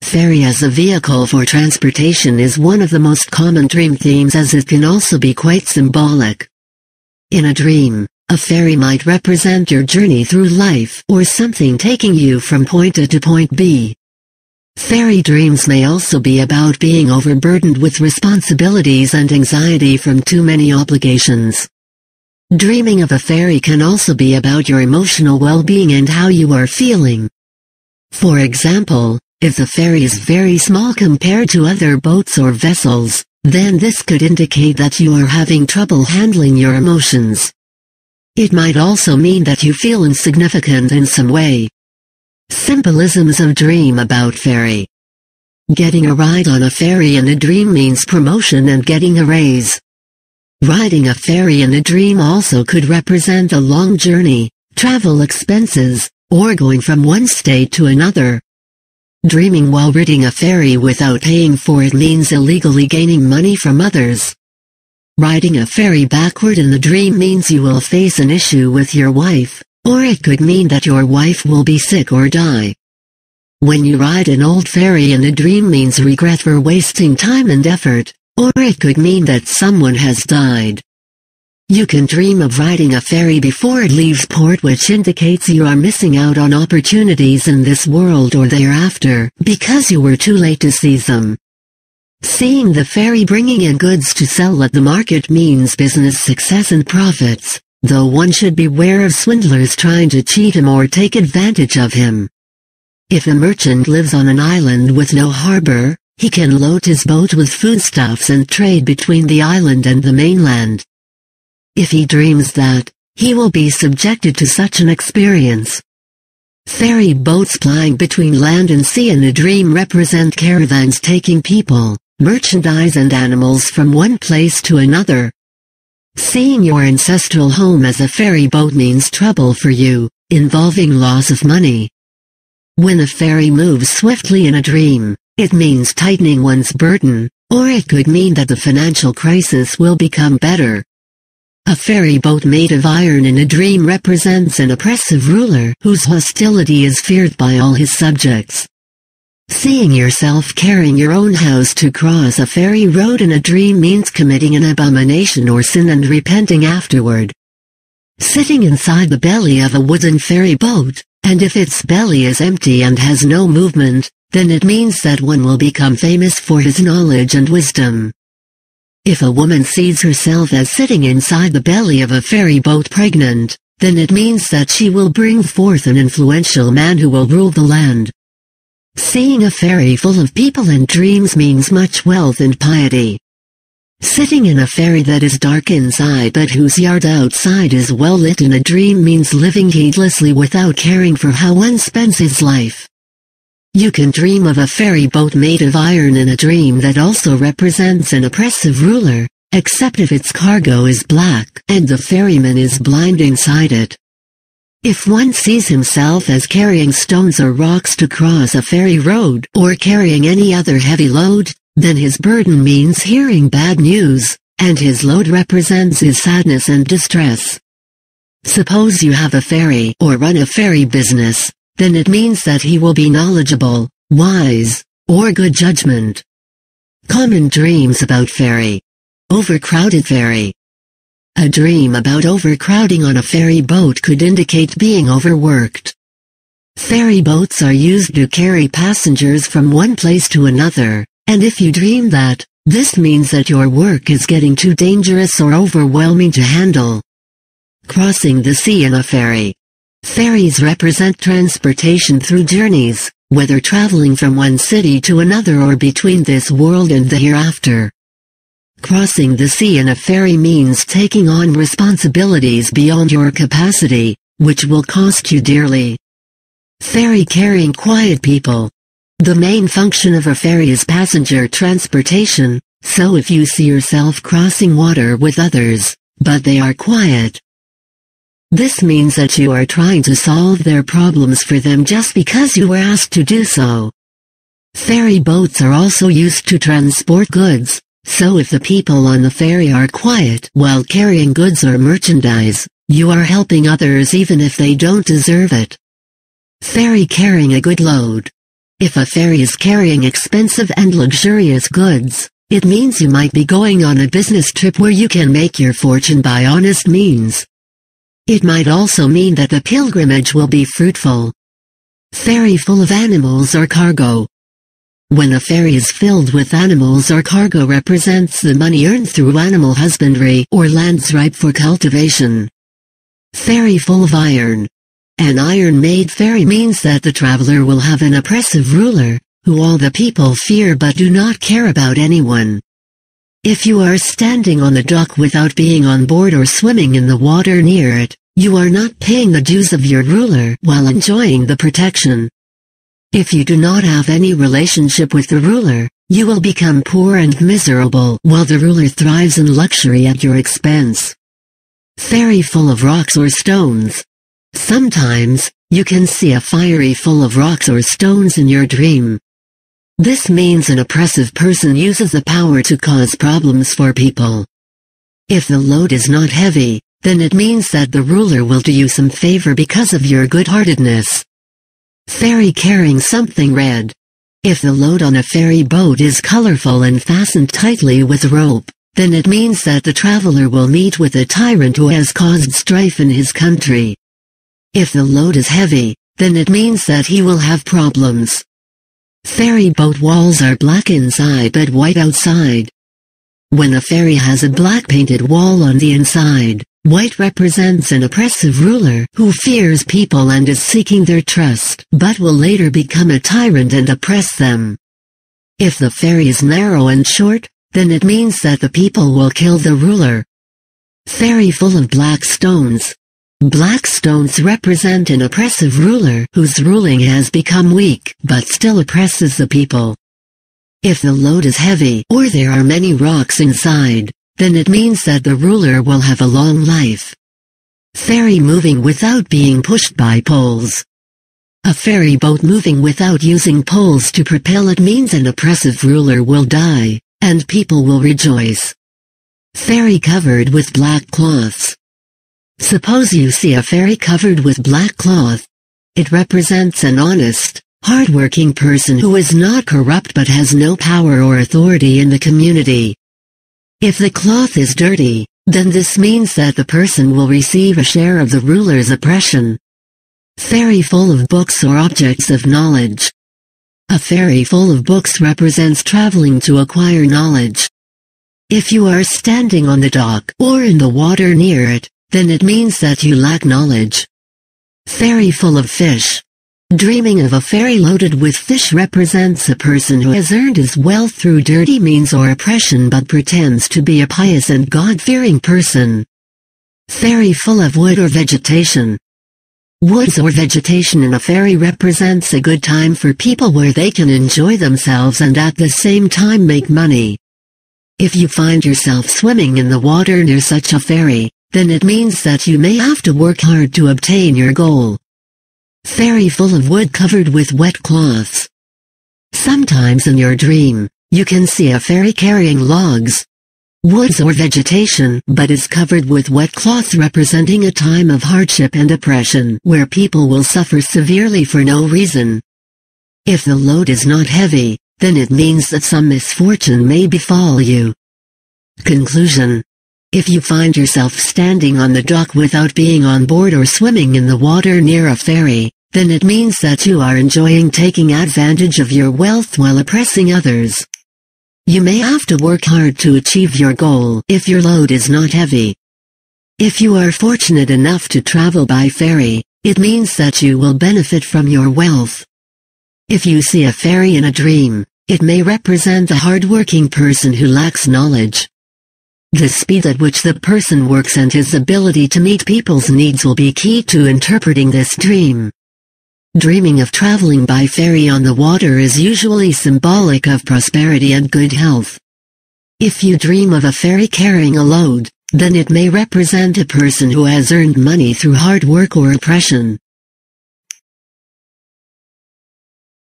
Ferry as a vehicle for transportation is one of the most common dream themes, as it can also be quite symbolic. In a dream, a ferry might represent your journey through life or something taking you from point A to point B. Ferry dreams may also be about being overburdened with responsibilities and anxiety from too many obligations. Dreaming of a ferry can also be about your emotional well-being and how you are feeling. For example, if the ferry is very small compared to other boats or vessels, then this could indicate that you are having trouble handling your emotions. It might also mean that you feel insignificant in some way. Symbolisms of Dream about ferry. Getting a ride on a ferry in a dream means promotion and getting a raise. Riding a ferry in a dream also could represent a long journey, travel expenses, or going from one state to another. Dreaming while riding a ferry without paying for it means illegally gaining money from others. Riding a ferry backward in the dream means you will face an issue with your wife, or it could mean that your wife will be sick or die. When you ride an old ferry in a dream means regret for wasting time and effort, or it could mean that someone has died. You can dream of riding a ferry before it leaves port, which indicates you are missing out on opportunities in this world or thereafter, because you were too late to seize them. Seeing the ferry bringing in goods to sell at the market means business success and profits, though one should beware of swindlers trying to cheat him or take advantage of him. If a merchant lives on an island with no harbor, he can load his boat with foodstuffs and trade between the island and the mainland. If he dreams that, he will be subjected to such an experience. Ferry boats plying between land and sea in a dream represent caravans taking people, merchandise and animals from one place to another. Seeing your ancestral home as a ferry boat means trouble for you, involving loss of money. When a ferry moves swiftly in a dream, it means tightening one's burden, or it could mean that the financial crisis will become better. A ferry boat made of iron in a dream represents an oppressive ruler whose hostility is feared by all his subjects. Seeing yourself carrying your own house to cross a ferry road in a dream means committing an abomination or sin and repenting afterward. Sitting inside the belly of a wooden ferry boat, and if its belly is empty and has no movement, then it means that one will become famous for his knowledge and wisdom. If a woman sees herself as sitting inside the belly of a ferry boat pregnant, then it means that she will bring forth an influential man who will rule the land. Seeing a ferry full of people in dreams means much wealth and piety. Sitting in a ferry that is dark inside but whose yard outside is well lit in a dream means living heedlessly without caring for how one spends his life. You can dream of a ferry boat made of iron in a dream that also represents an oppressive ruler, except if its cargo is black and the ferryman is blind inside it. If one sees himself as carrying stones or rocks to cross a ferry road or carrying any other heavy load, then his burden means hearing bad news, and his load represents his sadness and distress. Suppose you have a ferry or run a ferry business, then it means that he will be knowledgeable, wise, or good judgment. Common dreams about ferry. Overcrowded ferry. A dream about overcrowding on a ferry boat could indicate being overworked. Ferry boats are used to carry passengers from one place to another, and if you dream that, this means that your work is getting too dangerous or overwhelming to handle. Crossing the sea in a ferry. Ferries represent transportation through journeys, whether traveling from one city to another or between this world and the hereafter. Crossing the sea in a ferry means taking on responsibilities beyond your capacity, which will cost you dearly. Ferry carrying quiet people. The main function of a ferry is passenger transportation, so if you see yourself crossing water with others, but they are quiet, this means that you are trying to solve their problems for them just because you were asked to do so. Ferry boats are also used to transport goods, so if the people on the ferry are quiet while carrying goods or merchandise, you are helping others even if they don't deserve it. Ferry carrying a good load. If a ferry is carrying expensive and luxurious goods, it means you might be going on a business trip where you can make your fortune by honest means. It might also mean that the pilgrimage will be fruitful. Ferry full of animals or cargo. When a ferry is filled with animals or cargo represents the money earned through animal husbandry or lands ripe for cultivation. Ferry full of iron. An iron-made ferry means that the traveler will have an oppressive ruler, who all the people fear but do not care about anyone. If you are standing on the dock without being on board or swimming in the water near it, you are not paying the dues of your ruler while enjoying the protection. If you do not have any relationship with the ruler, you will become poor and miserable while the ruler thrives in luxury at your expense. Ferry full of rocks or stones. Sometimes, you can see a ferry full of rocks or stones in your dream. This means an oppressive person uses the power to cause problems for people. If the load is not heavy, then it means that the ruler will do you some favor because of your good-heartedness. Ferry carrying something red. If the load on a ferry boat is colorful and fastened tightly with rope, then it means that the traveler will meet with a tyrant who has caused strife in his country. If the load is heavy, then it means that he will have problems. Ferry boat walls are black inside but white outside. When a ferry has a black painted wall on the inside, white represents an oppressive ruler who fears people and is seeking their trust, but will later become a tyrant and oppress them. If the ferry is narrow and short, then it means that the people will kill the ruler. Ferry full of black stones. Black stones represent an oppressive ruler whose ruling has become weak but still oppresses the people. If the load is heavy or there are many rocks inside, then it means that the ruler will have a long life. Ferry moving without being pushed by poles. A ferry boat moving without using poles to propel it means an oppressive ruler will die, and people will rejoice. Ferry covered with black cloths. Suppose you see a ferry covered with black cloth. It represents an honest, hard-working person who is not corrupt but has no power or authority in the community. If the cloth is dirty, then this means that the person will receive a share of the ruler's oppression. Ferry full of books or objects of knowledge. A ferry full of books represents traveling to acquire knowledge. If you are standing on the dock or in the water near it, then it means that you lack knowledge. Ferry full of fish. Dreaming of a ferry loaded with fish represents a person who has earned his wealth through dirty means or oppression but pretends to be a pious and God-fearing person. Ferry full of wood or vegetation. Woods or vegetation in a ferry represents a good time for people where they can enjoy themselves and at the same time make money. If you find yourself swimming in the water near such a ferry, then it means that you may have to work hard to obtain your goal. Ferry full of wood covered with wet cloths. Sometimes in your dream, you can see a ferry carrying logs, woods or vegetation, but is covered with wet cloth representing a time of hardship and oppression where people will suffer severely for no reason. If the load is not heavy, then it means that some misfortune may befall you. Conclusion. If you find yourself standing on the dock without being on board or swimming in the water near a ferry, then it means that you are enjoying taking advantage of your wealth while oppressing others. You may have to work hard to achieve your goal if your load is not heavy. If you are fortunate enough to travel by ferry, it means that you will benefit from your wealth. If you see a ferry in a dream, it may represent a hard-working person who lacks knowledge. The speed at which the person works and his ability to meet people's needs will be key to interpreting this dream. Dreaming of traveling by ferry on the water is usually symbolic of prosperity and good health. If you dream of a ferry carrying a load, then it may represent a person who has earned money through hard work or oppression.